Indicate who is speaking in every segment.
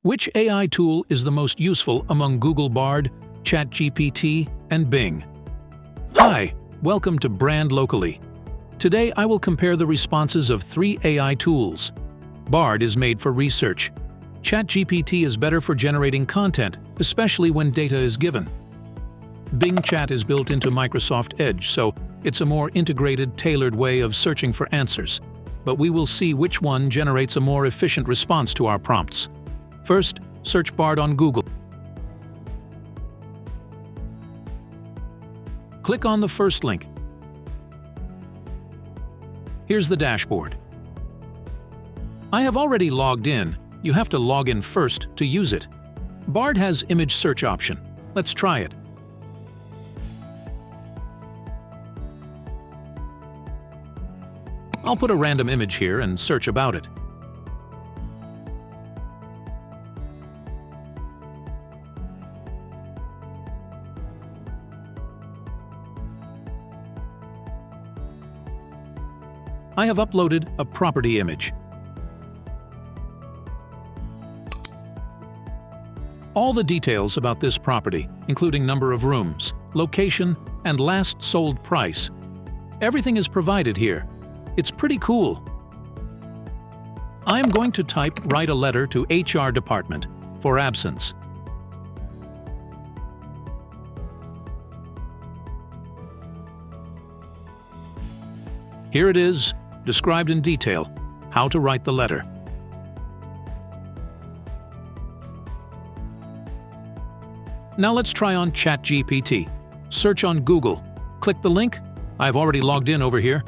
Speaker 1: Which AI tool is the most useful among Google Bard, ChatGPT, and Bing? Hi, welcome to Brand Locally. Today I will compare the responses of 3 AI tools. Bard is made for research. ChatGPT is better for generating content, especially when data is given. Bing Chat is built into Microsoft Edge, so it's a more integrated, tailored way of searching for answers. But we will see which one generates a more efficient response to our prompts. First, search Bard on Google. Click on the first link. Here's the dashboard. I have already logged in. You have to log in first to use it. Bard has image search option. Let's try it. I'll put a random image here and search about it. I have uploaded a property image. All the details about this property, including number of rooms, location, and last sold price. Everything is provided here. It's pretty cool. I am going to write a letter to HR department for absence. Here it is, described in detail, how to write the letter. Now let's try on ChatGPT. Search on Google. Click the link. I've already logged in over here.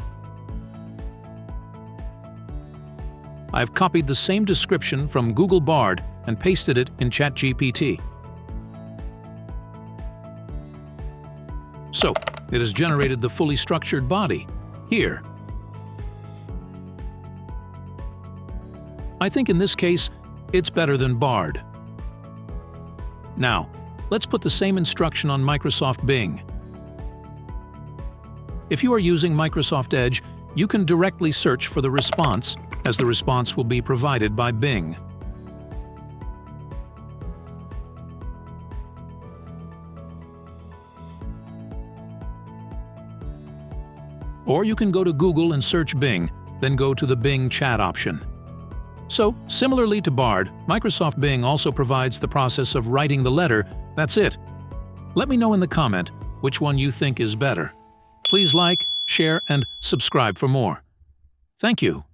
Speaker 1: I've copied the same description from Google Bard and pasted it in ChatGPT. So, it has generated the fully structured body, here. I think in this case, it's better than Bard. Now, let's put the same instruction on Microsoft Bing. If you are using Microsoft Edge, you can directly search for the response, as the response will be provided by Bing. Or you can go to Google and search Bing, then go to the Bing Chat option. So, similarly to Bard, Microsoft Bing also provides the process of writing the letter. That's it. Let me know in the comment which one you think is better. Please like, share, and subscribe for more. Thank you.